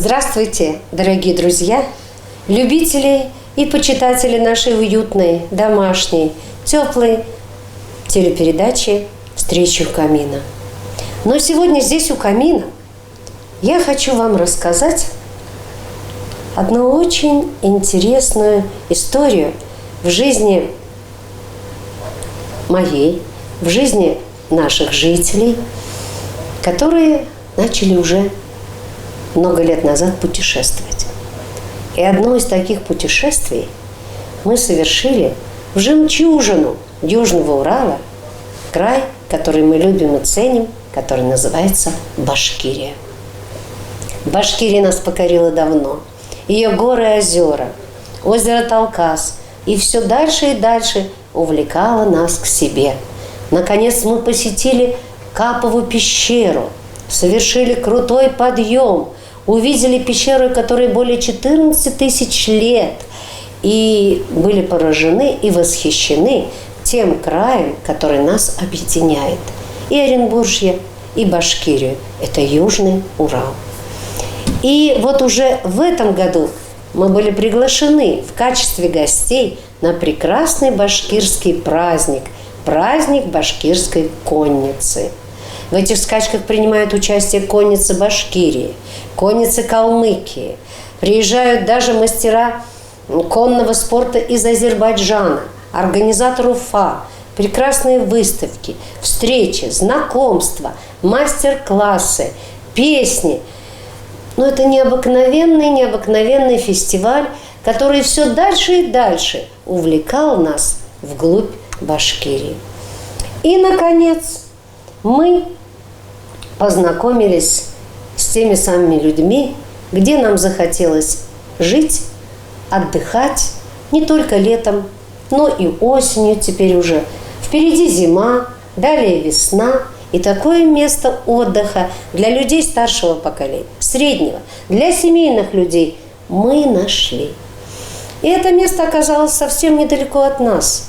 Здравствуйте, дорогие друзья, любители и почитатели нашей уютной, домашней, теплой телепередачи «Встреча у камина». Но сегодня здесь у камина я хочу вам рассказать одну очень интересную историю в жизни моей, в жизни наших жителей, которые начали уже много лет назад путешествовать. И одно из таких путешествий мы совершили в жемчужину Южного Урала, край, который мы любим и ценим, который называется Башкирия. Башкирия нас покорила давно. Ее горы и озера, озеро Талкас и все дальше и дальше увлекало нас к себе. Наконец мы посетили Капову пещеру, совершили крутой подъем, увидели пещеру, которой более 14 тысяч лет, и были поражены и восхищены тем краем, который нас объединяет. И Оренбуржье, и Башкирию – это Южный Урал. И вот уже в этом году мы были приглашены в качестве гостей на прекрасный башкирский праздник – праздник башкирской конницы. В этих скачках принимают участие конницы Башкирии, конницы Калмыкии. Приезжают даже мастера конного спорта из Азербайджана, организатор Уфа, прекрасные выставки, встречи, знакомства, мастер-классы, песни. Но это необыкновенный фестиваль, который все дальше и дальше увлекал нас вглубь Башкирии. И, наконец, мы познакомились с теми самыми людьми, где нам захотелось жить, отдыхать не только летом, но и осенью теперь уже. Впереди зима, далее весна. И такое место отдыха для людей старшего поколения, среднего, для семейных людей мы нашли. И это место оказалось совсем недалеко от нас,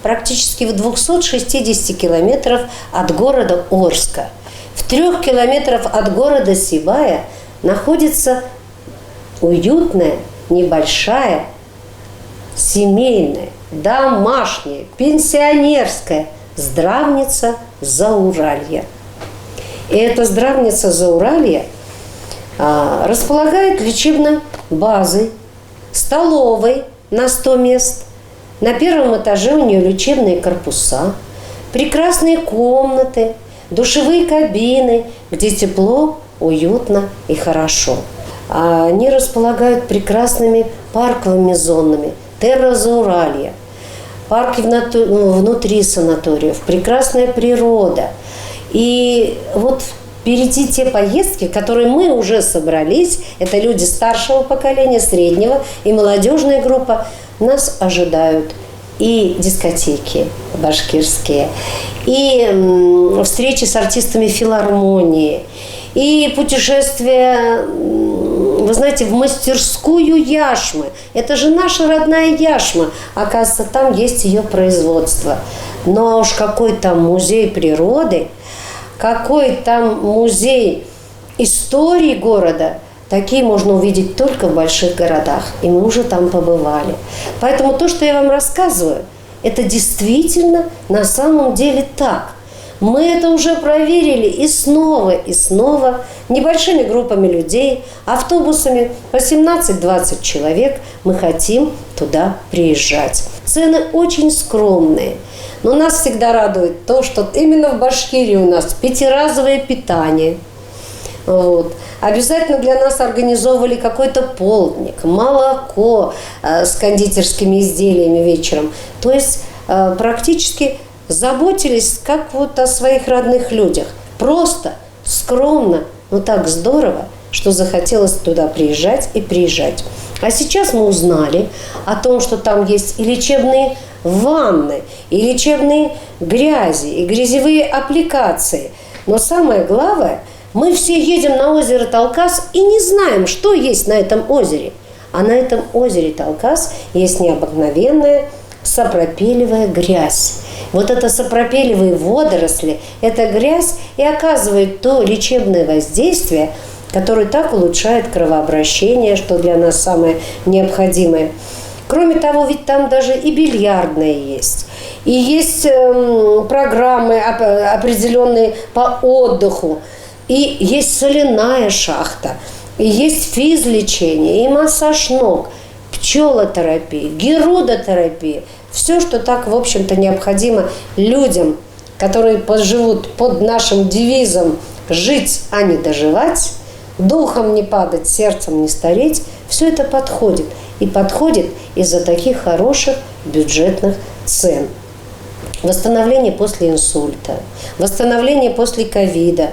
практически в 260 километров от города Орска. В 3 километрах от города Сибая находится уютная, небольшая, семейная, домашняя, пенсионерская здравница Зауралья. И эта здравница Зауралья располагает лечебной базой, столовой на 100 мест. На первом этаже у нее лечебные корпуса, прекрасные комнаты, душевые кабины, где тепло, уютно и хорошо. Они располагают прекрасными парковыми зонами, терра Зауралья, парки внутри санаториев, прекрасная природа. И вот впереди те поездки, которые мы уже собрались, это люди старшего поколения, среднего и молодежная группа, нас ожидают и дискотеки башкирские, и встречи с артистами филармонии, и путешествия, вы знаете, в мастерскую яшмы. Это же наша родная яшма. Оказывается, там есть ее производство. Но уж какой там музей природы, какой там музей истории города, такие можно увидеть только в больших городах. И мы уже там побывали. Поэтому то, что я вам рассказываю, это действительно на самом деле так. Мы это уже проверили и снова небольшими группами людей, автобусами по 17-20 человек мы хотим туда приезжать. Цены очень скромные, но нас всегда радует то, что именно в Башкирии у нас пятиразовое питание. Вот. Обязательно для нас организовывали какой-то полдник, молоко с кондитерскими изделиями вечером. То есть практически заботились как вот о своих родных людях. Просто, скромно, но так здорово, что захотелось туда приезжать и приезжать. А сейчас мы узнали о том, что там есть и лечебные ванны, и лечебные грязи, и грязевые аппликации. Но самое главное, мы все едем на озеро Талкас и не знаем, что есть на этом озере. А на этом озере Талкас есть необыкновенная сапропелевая грязь. Вот это сапропелевые водоросли, эта грязь и оказывает то лечебное воздействие, который так улучшает кровообращение, что для нас самое необходимое. Кроме того, ведь там даже и бильярдная есть. И есть программы определенные по отдыху. И есть соляная шахта. И есть физлечение, и массаж ног, пчелотерапия, герудотерапия. Все, что так, в общем-то, необходимо людям, которые поживут под нашим девизом «жить, а не доживать», духом не падать, сердцем не стареть, все это подходит. И подходит из-за таких хороших бюджетных цен. Восстановление после инсульта, восстановление после ковида,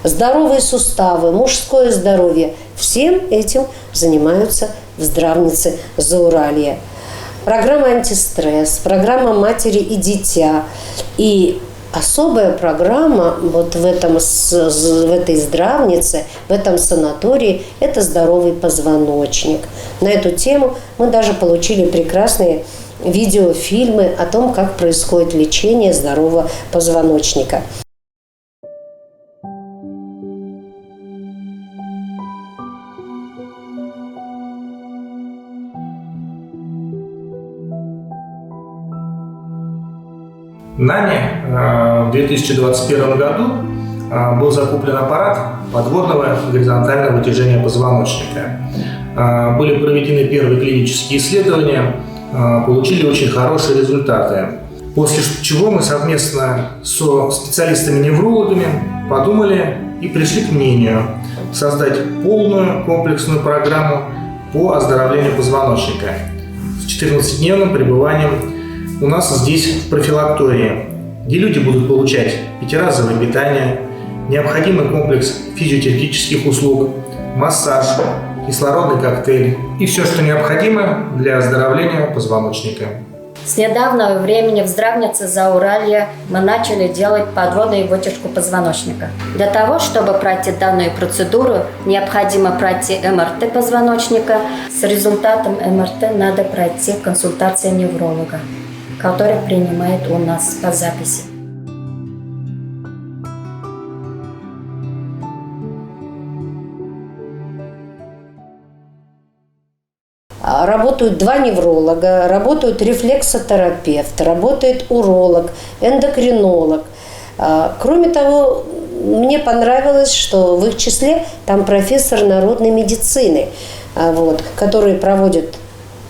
здоровые суставы, мужское здоровье. Всем этим занимаются в здравнице Зауралья. Программа антистресс, программа матери и дитя. И особая программа вот в этой здравнице, в этом санатории – это здоровый позвоночник. На эту тему мы даже получили прекрасные видеофильмы о том, как происходит лечение здорового позвоночника. Нами в 2021 году был закуплен аппарат подводного горизонтального вытяжения позвоночника. Были проведены первые клинические исследования, получили очень хорошие результаты. После чего мы совместно со специалистами-неврологами подумали и пришли к мнению создать полную комплексную программу по оздоровлению позвоночника с 14-дневным пребыванием у нас здесь в профилактории, где люди будут получать пятиразовое питание, необходимый комплекс физиотерапевтических услуг, массаж, кислородный коктейль и все, что необходимо для оздоровления позвоночника. С недавнего времени в здравнице Зауралья мы начали делать подводную вытяжку позвоночника. Для того, чтобы пройти данную процедуру, необходимо пройти МРТ позвоночника. С результатом МРТ надо пройти консультацию невролога, который принимает у нас по записи. Работают 2 невролога, работают рефлексотерапевт, работает уролог, эндокринолог. Кроме того, мне понравилось, что в их числе там профессор народной медицины, который проводит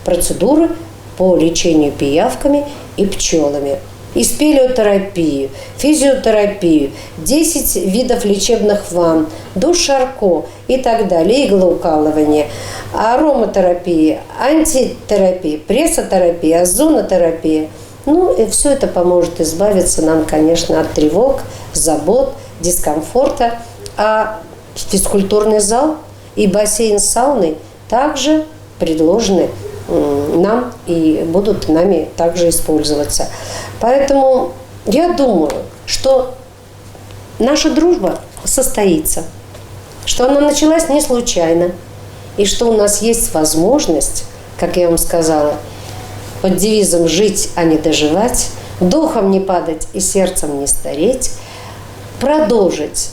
процедуры по лечению пиявками и пчелами. И спелеотерапию, физиотерапию, 10 видов лечебных ванн, душ Шарко и так далее, иглоукалывание, ароматерапия, антитерапия, прессотерапия, озонотерапия. И все это поможет избавиться нам, конечно, от тревог, забот, дискомфорта. А физкультурный зал и бассейн с сауной также предложены нам и будут нами также использоваться. Поэтому я думаю, что наша дружба состоится, что она началась не случайно, и что у нас есть возможность, как я вам сказала, под девизом «жить, а не доживать», духом не падать и сердцем не стареть, продолжить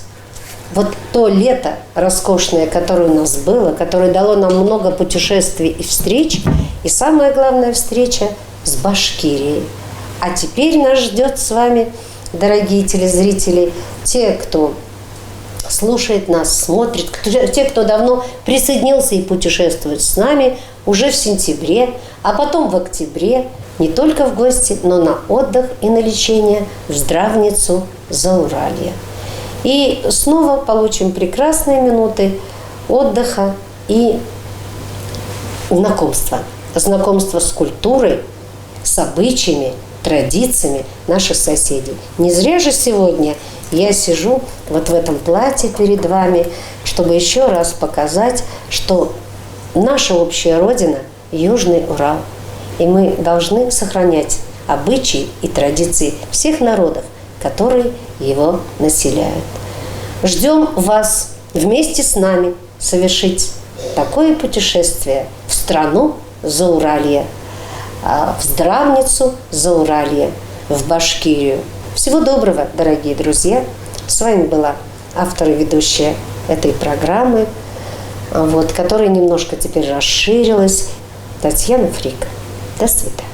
вот то лето роскошное, которое у нас было, которое дало нам много путешествий и встреч, и самая главная встреча с Башкирией. А теперь нас ждет с вами, дорогие телезрители, те, кто слушает нас, смотрит, те, кто давно присоединился и путешествует с нами, уже в сентябре, а потом в октябре, не только в гости, но на отдых и на лечение в здравницу Зауралья. И снова получим прекрасные минуты отдыха и знакомства. Знакомства с культурой, с обычаями, традициями наших соседей. Не зря же сегодня я сижу вот в этом платье перед вами, чтобы еще раз показать, что наша общая родина – Южный Урал. И мы должны сохранять обычаи и традиции всех народов, которые его населяют. Ждем вас вместе с нами совершить такое путешествие в страну Зауралья, в здравницу Зауралья, в Башкирию. Всего доброго, дорогие друзья! С вами была автор и ведущая этой программы, которая немножко теперь расширилась. Татьяна Фрик. До свидания.